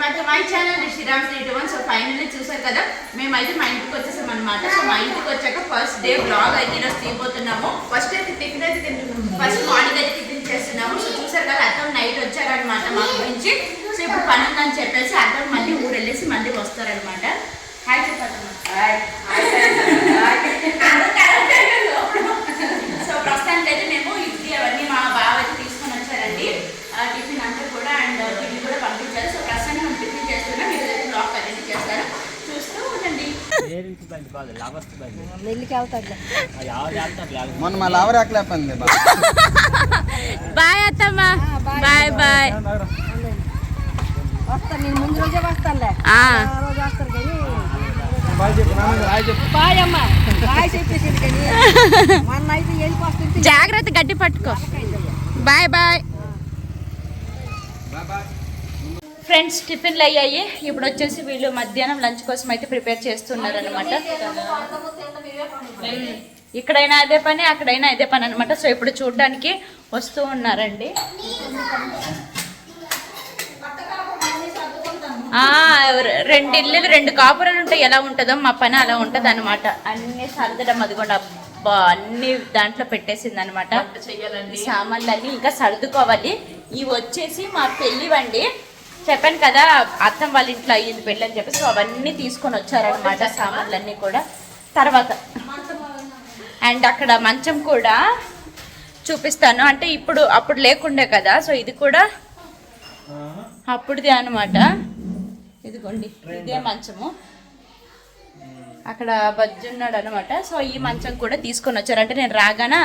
Back to my channel Shriram's 81. So finally చూసారు కదా, మేమైతే మా ఇంటికి వచ్చేసాం అనమాట. సో మా ఇంటికి వచ్చాక ఫస్ట్ డే బ్లాగ్ అయితే ఈరోజు తీయబోతున్నాము. ఫస్ట్ అయితే టిఫిన్ అయితే తింటున్నాము. ఫస్ట్ మార్నింగ్ అయితే టిఫిన్ చేస్తున్నాము. సో చూసారు కదా, అర్థం నైట్ వచ్చారనమాట మా గురించి. సో ఇప్పుడు పని ఉందని చెప్పేసి అర్థం మళ్ళీ ఊరు వెళ్ళేసి మళ్ళీ వస్తారనమాట. హాయ్ చెప్పాలన్నమాట. సో ప్రస్తుతానికి అయితే మేము ఇడ్లీ అవన్నీ మా బావ అయితే తీసుకొని వచ్చారండి. టిఫిన్ అంతా కూడా అండ్ టిఫిన్ కూడా పంపించారు. సో ప్రస్తుతానికి మేము టిఫిన్ చేస్తున్నాం. మీరు అయితే బ్లాగ్ కంటిన్యూ చేస్తారు, చూస్తూ ఉండండి. మొన్న మా లావర్ ఆకలేపండి. బాయ్ అత్తమ్మ, బాయ్ బాయ్. వస్తాను నేను ముందు రోజే వస్తానులే. రోజు వస్తారు కానీ బాయ్ అమ్మ బాయ్ చెప్పేసి కానీ మొన్న అయితే వెళ్ళిపోతుంది. జాగ్రత్త, గట్టి పట్టుకో. Bye bye friends. టిఫిన్లు అయ్యాయి. ఇప్పుడు వచ్చేసి వీళ్ళు మధ్యాహ్నం లంచ్ కోసం అయితే ప్రిపేర్ చేస్తున్నారు అనమాట. ఇక్కడైనా అదే పని, అక్కడైనా అదే పని అనమాట. సో ఇప్పుడు చూడడానికి వస్తూ ఉన్నారండి. రెండు ఇల్లు రెండు కాపురాలు ఉంటాయి, ఎలా ఉంటుందో మా పని అలా ఉంటుంది అనమాట. అన్ని సర్దడం అదిగోండి, అబ్బా అన్ని దాంట్లో పెట్టేసింది అనమాట. సామాన్లు అన్నీ ఇంకా సర్దుకోవాలి. ఇవి వచ్చేసి మా పెళ్ళివండి. చెప్పాను కదా, అత్తం వాళ్ళ ఇంట్లో అయ్యింది పెళ్ళి అని చెప్పేసి అవన్నీ తీసుకొని వచ్చారనమాట, సామాన్లన్నీ కూడా. తర్వాత అండ్ అక్కడ మంచం కూడా చూపిస్తాను. అంటే అప్పుడు లేకుండే కదా, సో ఇది కూడా అప్పుడుదే అనమాట. ఇదిగోండి, ఇదే మంచము. అక్కడ బజ్జున్నాడు అనమాట. సో ఈ మంచం కూడా తీసుకొని వచ్చారు. అంటే నేను రాగానే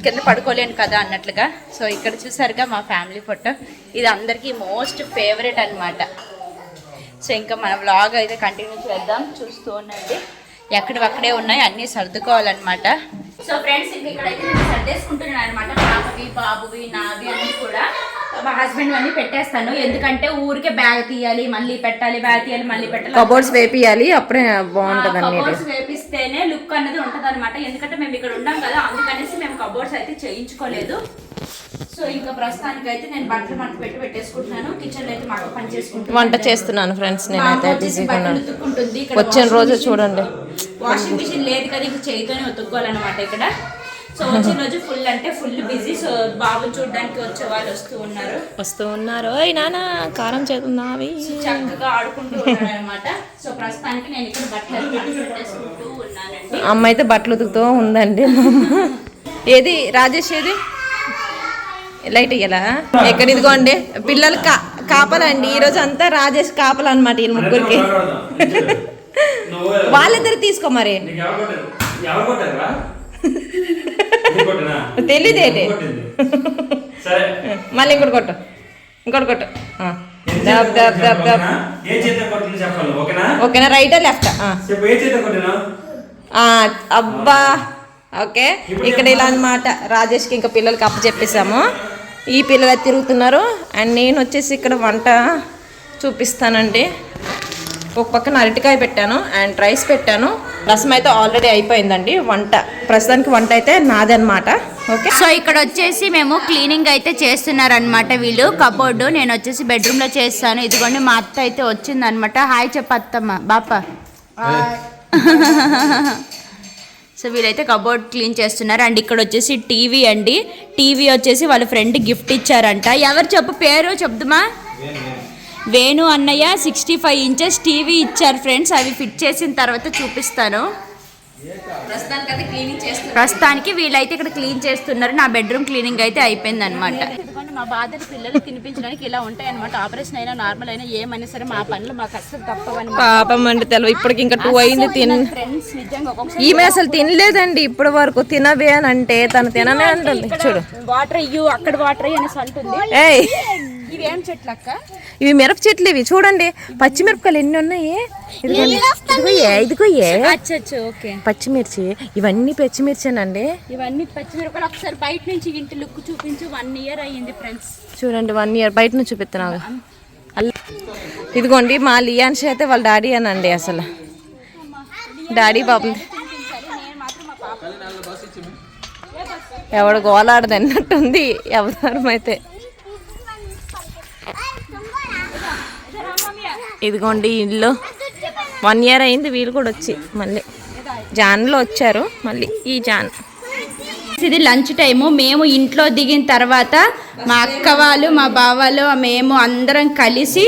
కింద పడుకోలేను కదా అన్నట్లుగా. సో ఇక్కడ చూసారుగా మా ఫ్యామిలీ ఫోటో. ఇది అందరికీ మోస్ట్ ఫేవరెట్ అనమాట. సో ఇంకా మన వ్లాగ్ అయితే కంటిన్యూ చేద్దాం, చూస్తూ ఉండండి. ఎక్కడవక్కడే ఉన్నాయి, అన్నీ సర్దుకోవాలన్నమాట. సో ఫ్రెండ్స్, ఇంక ఇక్కడైతే నేను సర్దేసుకుంటున్నాను అనమాట. పాపవి, బాబువి, నావి అన్నీ కూడా. మా హస్బెండ్ అన్నీ పెట్టేస్తాను. ఎందుకంటే ఊరికే బ్యాగ్ తీయాలి, మళ్ళీ పెట్టాలి, బ్యాగ్ తీయాలి, మళ్ళీ పెట్టాలి. కబోర్డ్స్ వేపియాలి, అప్పుడే బాగుంటుంది. కబోర్డ్స్ వేపిస్తేనే లుక్ అనేది ఉంటుంది అనమాట. ఎందుకంటే మేము ఇక్కడ ఉన్నాం కదా, అందుకనేసి మేము కబోర్డ్స్ అయితే చేయించుకోలేదు. సో ఇంకా ప్రస్తుతానికి అయితే నేను బట్టలు మనకు పెట్టేసుకుంటున్నాను. కిచెన్ లో అయితే మాకు పని చేసుకుంటాను, వంట చేస్తున్నాను ఫ్రెండ్స్. నేనైతే బిజీగా ఉన్నాను. ఉతుక్కుంటుంది. వచ్చిన రోజు చూడండి, వాషింగ్ మిషన్ లేదు కదా, ఇంక చేయితోనే ఉతుక్కోవాలన్నమాట ఇక్కడ. సో వచ్చిన రోజు ఫుల్ అంటే ఫుల్ బిజీ. సో బాబు చూడడానికి వచ్చే వాళ్ళు వస్తూ ఉన్నారు. నాన్న కారం చేతున్నావి, చక్కగా ఆడుకుంటూ ఉన్నారు అనమాట. సో ప్రస్తుతానికి నేను ఇక్కడ బట్టలు పెట్టేసుకుంటూ ఉన్నానండి. అమ్మ అయితే బట్టలు ఉతుకుతూ ఉందండి. ఏది రాజేష్, ఏది లైట్ ఇయ్యాలా? ఎక్కడ? ఇదిగోండి పిల్లలు కాపలండి. ఈరోజు అంతా రాజేష్ కాపలు అనమాట. ఈ ముగ్గురికి వాళ్ళిద్దరు తీసుకో. మరి తెలీదేంటి? మళ్ళీ ఇంకోటి కొట్టు. ఓకేనా? రైటా లెఫ్టా? అబ్బా ఓకే. ఇక్కడ ఇలా అనమాట. రాజేష్కి ఇంకా పిల్లలకి అప్పు చెప్పేసాము. ఈ పిల్లలు తిరుగుతున్నారు. అండ్ నేను వచ్చేసి ఇక్కడ వంట చూపిస్తానండి. ఒక పక్కన అరటికాయ పెట్టాను అండ్ రైస్ పెట్టాను. రసం అయితే ఆల్రెడీ అయిపోయిందండి. ప్రస్తుతానికి వంట అయితే నాదనమాట. ఓకే. సో ఇక్కడ వచ్చేసి మేము క్లీనింగ్ అయితే చేస్తున్నారనమాట వీళ్ళు. కబోర్డు నేను వచ్చేసి బెడ్రూమ్ లో చేస్తాను. ఇదిగోండి మా అత్త అయితే వచ్చిందనమాట. హాయ్ చెప్పత్తమ్మ బాప. సో వీళ్ళైతే కబోర్డ్ క్లీన్ చేస్తున్నారు. అండ్ ఇక్కడ వచ్చేసి టీవీ అండి. టీవీ వచ్చేసి వాళ్ళ ఫ్రెండ్ గిఫ్ట్ ఇచ్చారంట. ఎవరు చెప్పు పేరు చెప్దుమా? వేణు అన్నయ్య 65 ఇంచెస్ టీవీ ఇచ్చారు ఫ్రెండ్స్. అవి ఫిట్ చేసిన తర్వాత చూపిస్తాను. ప్రస్తుతానికి వీళ్ళైతే ఇక్కడ క్లీన్ చేస్తున్నారు. నా బెడ్రూమ్ క్లీనింగ్ అయితే అయిపోయింది అనమాట. మా బాధని పిల్లలు తినిపించడానికి ఇలా ఉంటాయి అనమాట. ఆపరేషన్ అయినా నార్మల్ అయినా ఏమైనా సరే మా పనులు మాకు అసలు తప్పవని. పాపం అంటే తెలవు. ఇప్పటికి ఇంకా 2 అయింది. ఫ్రెండ్స్ నిజంగా ఈమె అసలు తినలేదండి ఇప్పటి వరకు. తినవే అని అంటే తను తిననే అంటుంది. చూడు, వాటర్ అయ్యు అక్కడ వాటర్ అయ్యి అనేసి అంటుంది. ఇవేం చెట్లు అక్క? ఇవి మిరప చెట్లు. ఇవి చూడండి, పచ్చిమిరపకాయలు ఎన్ని ఉన్నాయి. ఇదిగోయే పచ్చిమిర్చి. ఇవన్నీ పచ్చిమిర్చేనండి. ఇవన్నీ పచ్చిమిరపకాయలు. ఒకసారి బయట నుంచి ఇంటి లుక్ చూపించు. 1 year అయ్యింది ఫ్రెండ్స్. చూడండి, 1 year బయట నుంచి చూపిస్తున్నావు. ఇదిగోండి మా లియాన్షి అయితే వాళ్ళ డాడీ అనండి. అసలు డాడీ బాబు ఎవడు గోలాడదు అన్నట్టుంది అవతారం అయితే. ఇదిగోండి ఇల్లు 1 year అయింది వీళ్ళు కూడా వచ్చి. మళ్ళీ జాన్లో వచ్చారు, మళ్ళీ ఈ జాన్. ఇది లంచ్ టైము. మేము ఇంట్లో దిగిన తర్వాత మా అక్క వాళ్ళు, మా బావ వాళ్ళు, మేము అందరం కలిసి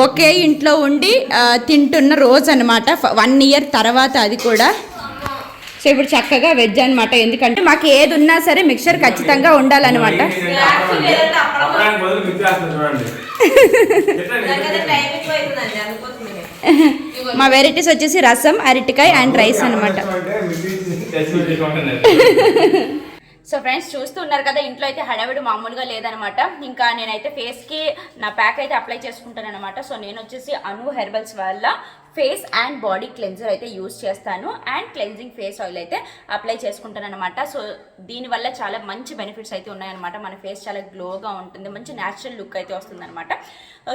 ఒకే ఇంట్లో ఉండి తింటున్న రోజు అనమాట. 1 year తర్వాత అది కూడా. సో ఇప్పుడు చక్కగా వెజ్ అనమాట. ఎందుకంటే మాకు ఏది ఉన్నా సరే మిక్చర్ ఖచ్చితంగా ఉండాలన్నమాట. మా వెరైటీస్ వచ్చేసి రసం, అరటికాయ అండ్ రైస్ అనమాట. సో ఫ్రెండ్స్ చూస్తున్నారు కదా, ఇంట్లో అయితే హడావిడి మామూలుగా లేదనమాట. ఇంకా నేనైతే ఫేస్కి నా ప్యాక్ అయితే అప్లై చేసుకుంటాను అనమాట. సో నేను వచ్చేసి అను హెర్బల్స్ వల్ల ఫేస్ అండ్ బాడీ క్లెన్జర్ అయితే యూజ్ చేస్తాను అండ్ క్లెన్జింగ్ ఫేస్ ఆయిల్ అయితే అప్లై చేసుకుంటాను అనమాట. సో దీనివల్ల చాలా మంచి బెనిఫిట్స్ అయితే ఉన్నాయన్నమాట. మన ఫేస్ చాలా గ్లోగా ఉంటుంది, మంచి న్యాచురల్ లుక్ అయితే వస్తుంది అనమాట.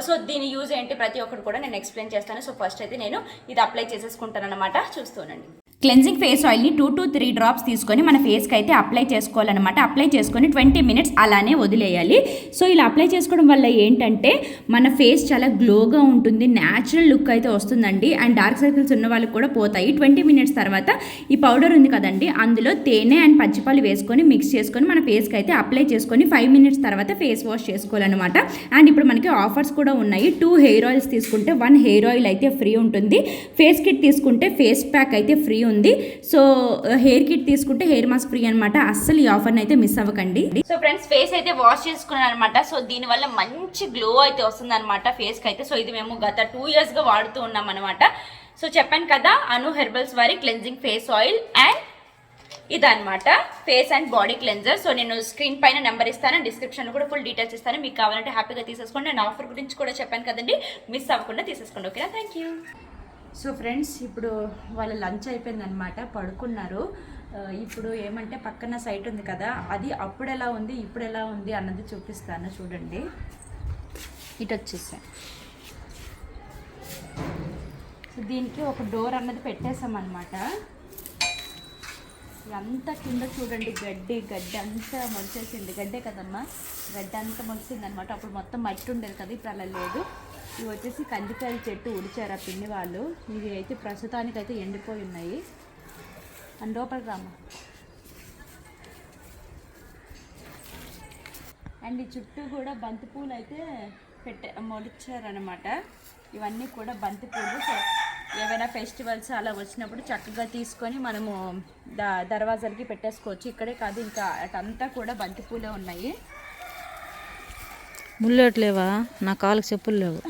సో దీని యూజ్ ఏంటి ప్రతి ఒక్కటి కూడా నేను ఎక్స్ప్లెయిన్ చేస్తాను. సో ఫస్ట్ అయితే నేను ఇది అప్లై చేసేసుకుంటాను అనమాట. చూస్తూనండి. క్లెన్జింగ్ ఫేస్ ఆయిల్ని 2 to 3 drops తీసుకొని మన ఫేస్కి అయితే అప్లై చేసుకోవాలన్నమాట. అప్లై చేసుకొని 20 minutes అలానే వదిలేయాలి. సో ఇలా అప్లై చేసుకోవడం వల్ల ఏంటంటే మన ఫేస్ చాలా గ్లోగా ఉంటుంది, న్యాచురల్ లుక్ అయితే వస్తుందండి. అండ్ డార్క్ సర్కిల్స్ ఉన్న వాళ్ళకి కూడా పోతాయి. 20 minutes తర్వాత ఈ పౌడర్ ఉంది కదండి, అందులో తేనె అండ్ పచ్చిపాలు వేసుకొని మిక్స్ చేసుకొని మన ఫేస్కి అయితే అప్లై చేసుకొని 5 minutes తర్వాత ఫేస్ వాష్ చేసుకోవాలన్నమాట. అండ్ ఇప్పుడు మనకి ఆఫర్స్ కూడా ఉన్నాయి. 2 hair oils తీసుకుంటే 1 hair oil అయితే ఫ్రీ ఉంటుంది. ఫేస్ కిట్ తీసుకుంటే ఫేస్ ప్యాక్ అయితే ఫ్రీ ఉంది. సో హెయిర్ కిట్ తీసుకుంటే హెయిర్ మాస్క్ ఫ్రీ అనమాట. అస్సలు ఈ ఆఫర్ని అయితే మిస్ అవ్వకండి. సో ఫ్రెండ్స్ ఫేస్ అయితే వాష్ చేసుకున్నాను అనమాట. సో దీనివల్ల మంచి గ్లో అయితే వస్తుంది అనమాట ఫేస్కి అయితే. సో ఇది మేము గత 2 years గా వాడుతూ ఉన్నాం అనమాట. సో చెప్పాను కదా, అను హెర్బల్స్ వారి క్లెన్జింగ్ ఫేస్ ఆయిల్ అండ్ ఇదన్నమాట face and body cleanser. So నేను స్క్రీన్ పైన నెంబర్ ఇస్తాను, డిస్క్రిప్షన్లో కూడా ఫుల్ డీటెయిల్స్ ఇస్తాను. మీకు కావాలంటే హ్యాపీగా తీసేసుకోండి. నేను ఆఫర్ గురించి కూడా చెప్పాను కదండి, మిస్ అవ్వకుండా తీసేసుకోండి. ఓకేనా? Thank you. సో ఫ్రెండ్స్ ఇప్పుడు వాళ్ళ లంచ్ అయిపోయిందనమాట, పడుకున్నారు. ఇప్పుడు ఏమంటే పక్కన సైట్ ఉంది కదా, అది అప్పుడు ఎలా ఉంది ఇప్పుడు ఎలా ఉంది అన్నది చూపిస్తాను. చూడండి, ఇటు వచ్చేసా. సో దీనికి ఒక డోర్ అన్నది పెట్టేసామన్నమాట. అంతా కింద చూడండి, గడ్డి అంతా మొలిచేసింది. గడ్డే కదమ్మా, గడ్డి అంతా మొలిసింది అనమాట. అప్పుడు మొత్తం మట్టి ఉండేది కదా, ఇప్పుడు అలా లేదు. ఇవి వచ్చేసి కందికాయల చెట్టు ఉడిచారు ఆ పిన్ని వాళ్ళు. ఇవి అయితే ప్రస్తుతానికైతే ఎండిపోయి ఉన్నాయి. అండ్ లోపలికి రామ్మా. అండ్ ఈ చుట్టూ కూడా బంతిపూలు అయితే మొలిచారనమాట. ఇవన్నీ కూడా బంతిపూలు. సో ఏవైనా ఫెస్టివల్స్ అలా వచ్చినప్పుడు చక్కగా తీసుకొని మనము దర్వాజాలకి పెట్టేసుకోవచ్చు. ఇక్కడే కాదు, ఇంకా అటంతా కూడా బంతిపూలే ఉన్నాయి. ముళ్ళట్లేవా? నా కాళ్ళకి చెప్పులు లేవు.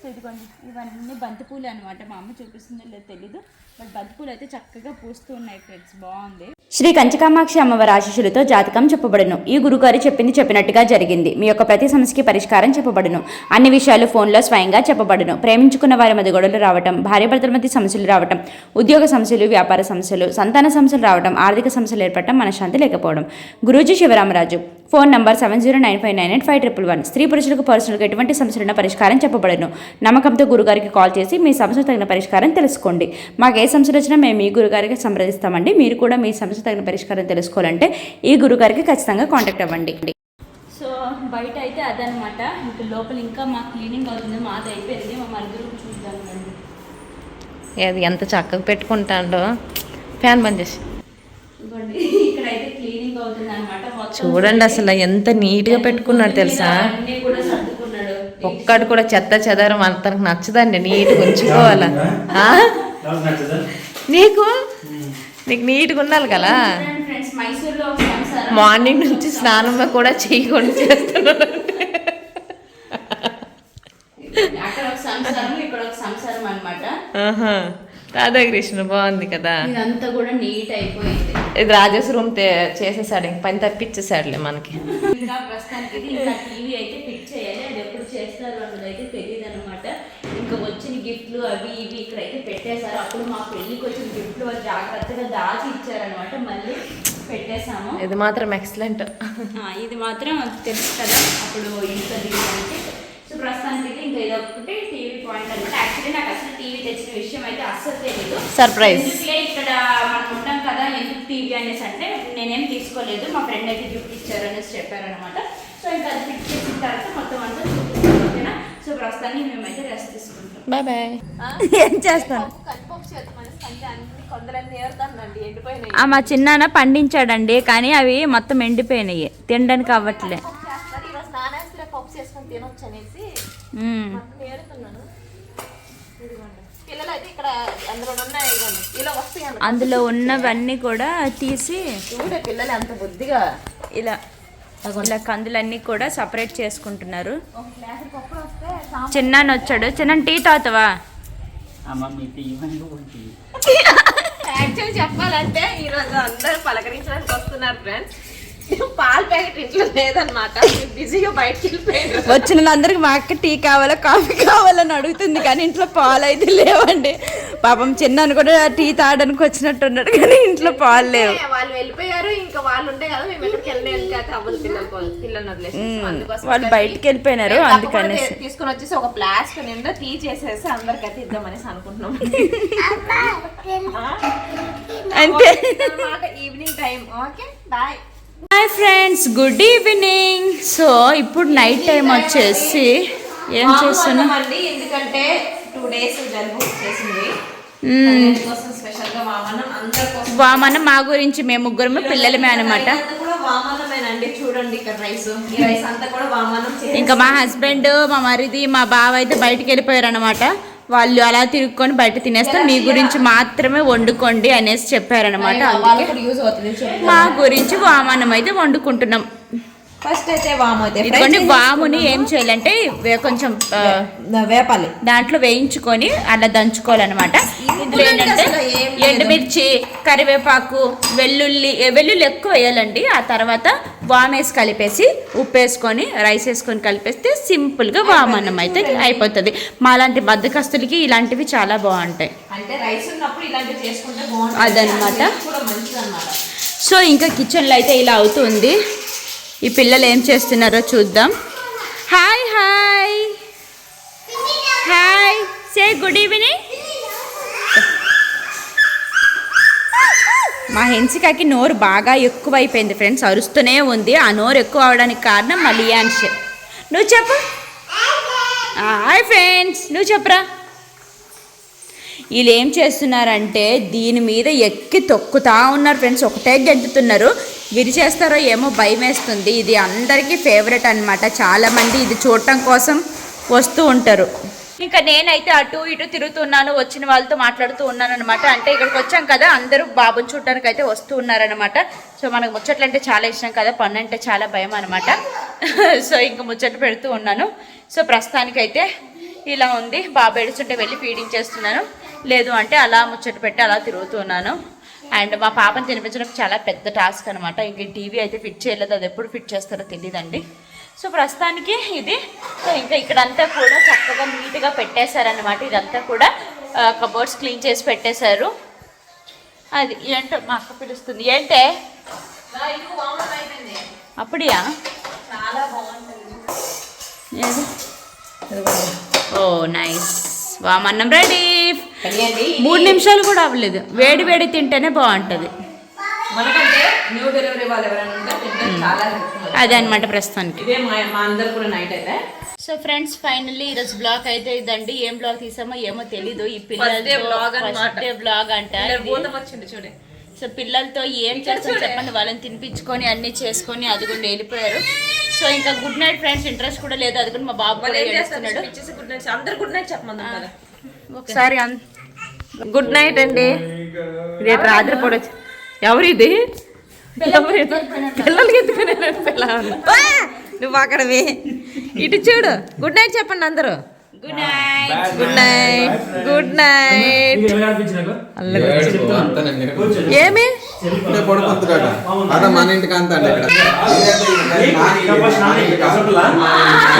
సో ఇదిగోండి, ఇవన్నీ బంతిపూలు అనమాట. మా అమ్మ చూపిస్తుందో లేదో తెలీదు, బట్ బంతిపూలు అయితే చక్కగా పూస్తూ ఉన్నాయి ఫ్రెండ్స్. బాగుంది. శ్రీ కంచికామాక్షి అమ్మవారి ఆశీస్సులతో జాతకం చెప్పబడును. ఈ గురుగారు చెప్పింది చెప్పినట్టుగా జరిగింది. మీ యొక్క ప్రతి సమస్యకి పరిష్కారం చెప్పబడును. అన్ని విషయాలు ఫోన్లో స్వయంగా చెప్పబడును. ప్రేమించుకున్న వారి మధ్య గొడవలు రావటం, భార్యాభర్తల మధ్య సమస్యలు రావటం, ఉద్యోగ సమస్యలు, వ్యాపార సమస్యలు, సంతాన సమస్యలు రావటం, ఆర్థిక సమస్యలు ఏర్పడటం, మనశ్శాంతి లేకపోవడం. గురూజీ శివరామరాజు. Phone number 7095985111. స్త్రీ పురుషులకు పర్సనల్గా ఎటువంటి సమస్యలున్న పరిష్కారం చెప్పబడును. నమ్మకంతో గురుగారికి కాల్ చేసి మీ సమస్య తగిన పరిష్కారం తెలుసుకోండి. మాకు ఏ సమస్యలు వచ్చినా మేము ఈ గురుగారికి సంప్రదిస్తామండి. మీరు కూడా మీ సమస్య తగిన పరిష్కారం తెలుసుకోవాలంటే ఈ గురుగారికి ఖచ్చితంగా కాంటాక్ట్ అవ్వండి. సో బయట అయితే అదనమాట. ఇంకా లోపల ఇంకా మా క్లీనింగ్ అవుతుంది. మాది అయిపోయింది. మా మరుగురు చూద్దామండి. అది ఎంత చక్కగా పెట్టుకుంటాడో. ఫ్యాన్ బంద్ చేసి ఇక్కడైతే క్లీనింగ్ అవుతుంది అనమాట. చూడండి అసలు ఎంత నీట్గా పెట్టుకున్నాడు తెలుసా. అన్ని కూడా సర్దుకున్నాడు. ఒక్కడు కూడా చెత్త చెదారం అంతకు నచ్చదండి. నీట్గా ఉంచుకోవాలా? నీకు నీట్గా ఉండాలి కదా. ఫ్రెండ్స్ మైసూర్లో మార్నింగ్ నుంచి స్నానం కూడా చేయకుండా చేస్తున్నాడు. అక్కడ ఒక సంసారం, ఇక్కడ ఒక సంసారం అనమాట. రాధాకృష్ణ బాగుంది కదా. ఇదంతా కూడా నీట్ అయిపోయింది. ఇది రాజేష్ రూమ్ చేసేసాడు, ఇంక పని తప్పించేసాడులే మనకి. ఇంకా ప్రస్తుతానికి ఇంకా టీవీ అయితే ఫిట్ చేయాలి. అది ఎప్పుడు చేస్తారు అన్నది అయితే తెలియదు అనమాట. ఇంకా వచ్చిన గిఫ్ట్లు అవి ఇవి ఇక్కడైతే పెట్టేశారు. అప్పుడు మా పెళ్ళికి వచ్చిన గిఫ్ట్లు వాళ్ళు జాగ్రత్తగా దాచి ఇచ్చారనమాట. మళ్ళీ పెట్టేశాము. ఇది మాత్రం ఎక్సలెంట్. ఇది మాత్రం తెలుసు కదా అప్పుడు ఇంట్లో దిగడానికి. సో ప్రస్తుతానికి ఇంకా ఇది ఒకటి టీవీ పాయింట్ అనమాట. యాక్చువల్లీ నాకు అసలు టీవీ తెచ్చిన విషయం అయితే అస్సలు తెలియదు. సర్ప్రైజ్. ఇక్కడ మనం ఉంటాం కదా, ఎందుకు టీవీ అనేసి అంటే నేనేం తీసుకోలేదు. మా ఫ్రెండ్ అయితే గిఫ్ట్ ఇచ్చారు అనేసి చెప్పారనమాట. సో ఇంకా అది ఫిట్ చేసిన తర్వాత మొత్తం అంతా చూపిస్తాను. ఓకేనా? సో ప్రస్తుతానికి మేమైతే బాయ్ బాయ్. ఏం చేస్తాను మా చిన్నాన్న పండించాడండి, కానీ అవి మొత్తం ఎండిపోయినాయి, తినడానికి అవ్వట్లే. అందులో ఉన్నవన్నీ కూడా తీసి పిల్లలు అంత బుద్ధిగా ఇలా ఇలా కందులన్నీ కూడా సపరేట్ చేసుకుంటున్నారు. చిన్నాన్న వచ్చాడు. చిన్న టీ తాగుతావా? యాక్చువల్ చెప్పాలంటే ఈరోజు అందరూ పలకరించడానికి వస్తున్నారు ఫ్రెండ్స్. పాల ప్యాకెట్ ఇంట్లో లేదనమాట, బిజీగా బయటకు వెళ్ళిపోయారు. వచ్చిన వాళ్ళందరికి మా అక్క టీ కావాలా కాఫీ కావాలని అడుగుతుంది, కానీ ఇంట్లో పాలు అయితే లేవండి. పాపం చిన్నాను కూడా టీ తాగడానికి వచ్చినట్టున్నాడు, కానీ ఇంట్లో పాలు లేవు. వాళ్ళు వెళ్ళిపోయారు, ఇంకా వాళ్ళు ఉంటే కదా మేము ఎక్కడికి వెళ్ళలేదు అవ్వదు పిల్లల్ని వదిలేసి. వాళ్ళు బయటికి వెళ్ళిపోయినారు, అందుకని తీసుకుని వచ్చేసి ఒక ప్లాస్క్ నిండా టీ చేసేసి అందరికైతే ఇద్దామనేసి అనుకుంటున్నాం. అంతే. Evening time. Okay bye. Hi friends, good evening. So ఇప్పుడు నైట్ టైం వచ్చేసి ఏం చేస్తున్నా అండి, ఎందుకంటే 2 days జలుబు వచ్చేసింది. స్పెషల్ గా వామనం అందరి కోసం. వామనం మా గురించి మేము ముగ్గురమే పిల్లలమే అనమాట. వామనమేనండి. చూడండి ఇక్కడ రైస్, ఈ రైస్ అంతా కూడా వామనం. ఇంకా మా హస్బెండ్, మా మరిది, మా బావ అయితే బయటికి వెళ్ళిపోయారు అనమాట. వాళ్ళు అలా తిరుక్కొని బయట తినేస్తాం, మీ గురించి మాత్రమే వండుకోండి అనేసి చెప్పారనమాట. అందుకే మా గురించి వామనం అయితే వండుకుంటున్నాం. ఫస్ట్ అయితే వాము అయితే ఇదిగోండి. వాముని ఏం చేయాలంటే కొంచెం వేపాలి, దాంట్లో వేయించుకొని అలా దంచుకోవాలన్నమాట. ఇందులో ఏంటంటే ఎండుమిర్చి, కరివేపాకు, వెల్లుల్లి ఎక్కువ వేయాలండి. ఆ తర్వాత వామ్ వేసి కలిపేసి ఉప్పు వేసుకొని రైస్ వేసుకొని కలిపేస్తే సింపుల్గా వామన్నం అయితే అయిపోతుంది. మాలాంటి బద్దకస్తులకి ఇలాంటివి చాలా బాగుంటాయి. అంటే రైస్ ఉన్నప్పుడు ఇలాంటివి చేసుకుంటే బాగుంటుంది అదనమాట. మంచిదన్నమాట. సో ఇంకా కిచెన్లో అయితే ఇలా అవుతుంది. ఈ పిల్లలు ఏం చేస్తున్నారో చూద్దాం. Hi hi hi, say good evening. మా హెన్సికాకి నోరు బాగా ఎక్కువ అయిపోయింది ఫ్రెండ్స్, అరుస్తూనే ఉంది. ఆ నోరు ఎక్కువ అవడానికి కారణం మా లియాన్ష్. నువ్వు చెప్పు. హాయ్ ఫ్రెండ్స్, నువ్వు చెప్పరా. వీళ్ళు ఏం చేస్తున్నారంటే దీని మీద ఎక్కి తొక్కుతా ఉన్నారు ఫ్రెండ్స్, ఒకటే గెంతుతున్నారు. విరిచేస్తారో ఏమో భయం వేస్తుంది. ఇది అందరికీ ఫేవరెట్ అనమాట, చాలామంది ఇది చూడటం కోసం వస్తూ ఉంటారు. ఇంకా నేనైతే అటు ఇటు తిరుగుతున్నాను, వచ్చిన వాళ్ళతో మాట్లాడుతూ ఉన్నాను అనమాట. అంటే ఇక్కడికి వచ్చాం కదా, అందరూ బాబుని చూడటానికి అయితే వస్తూ ఉన్నారనమాట. సో మనకు ముచ్చట్లు అంటే చాలా ఇష్టం కదా, పన్ను అంటే చాలా భయం అనమాట. సో ఇంకా ముచ్చట్లు పెడుతూ ఉన్నాను. సో ప్రస్తుతానికైతే ఇలా ఉంది. బాబు ఏడుస్తుంటే వెళ్ళి ఫీడింగ్ చేస్తున్నాను, లేదు అంటే అలా ముచ్చట పెట్టి అలా తిరుగుతున్నాను. అండ్ మా పాపని తినిపించడం చాలా పెద్ద టాస్క్ అనమాట. ఇంక టీవీ అయితే ఫిట్ చేయలేదు, అది ఎప్పుడు ఫిట్ చేస్తారో తెలియదండి. సో ప్రస్తుతానికి ఇది. సో ఇంకా ఇక్కడంతా కూడా చక్కగా నీట్గా పెట్టేశారనమాట. ఇదంతా కూడా కబోర్డ్స్ క్లీన్ చేసి పెట్టేశారు. అది ఏంటో మా అక్క పిలుస్తుంది. ఏంటే అప్పుడియా? ఓ నైస్, వామన్నం రెడీ. 3 నిమిషాలు కూడా అవ్వలేదు. వేడి వేడి తింటేనే బాగుంటుంది. మనకంటే న్యూ డెలివరీ వాళ్ళు ఎవరైనా ఉంటే తింటే చాలా అదే అనమాట ప్రస్తుతానికి. ఇదే మా అందరు కూడా నైట్ అయితే. సో ఫ్రెండ్స్ ఫైనల్లీ ఈరోజు బ్లాగ్ అయితే ఇదండి. ఏం బ్లాగ్ తీసామో ఏమో తెలీదు. ఈ బ్లాగ్ అంట. చూడే. సో పిల్లలతో ఏం చేస్తాం చెప్పండి, వాళ్ళని తినిపించుకొని అన్ని చేసుకొని అది కూడా వెళ్ళిపోయారు. సో ఇంకా గుడ్ నైట్ ఫ్రెండ్స్ ఇంట్రెస్ట్ కూడా లేదు. అది కూడా మా బాబు గుడ్ నైట్. అందరు గుడ్ నైట్ చెప్పమన్నా ఒకసారి. గుడ్ నైట్ అండి. రేపు రాత్రి పూట ఎవరిది పిల్లలకి ఎత్తుకునే నువ్వు అక్కడవి. ఇటు చూడు. గుడ్ నైట్ చెప్పండి అందరూ. Good night. Good night. Good night. ఏమి మన ఇంటికి అంతా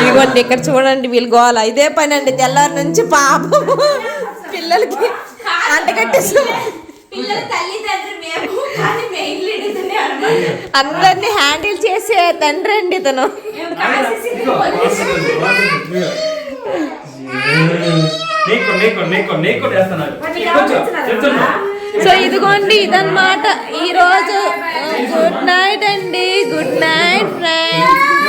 ఇదిగోండి ఇక్కడ చూడండి వీళ్ళు గోల. ఇదే పని అండి తెల్లారి నుంచి పాపం పిల్లలకి అంటకట్టేసి అందరినీ హ్యాండిల్ చేసే తండ్రి అండి ఇతను. సో ఇదిగోండి ఇదన్నమాట ఈరోజు. గుడ్ నైట్ అండి. Good night friends.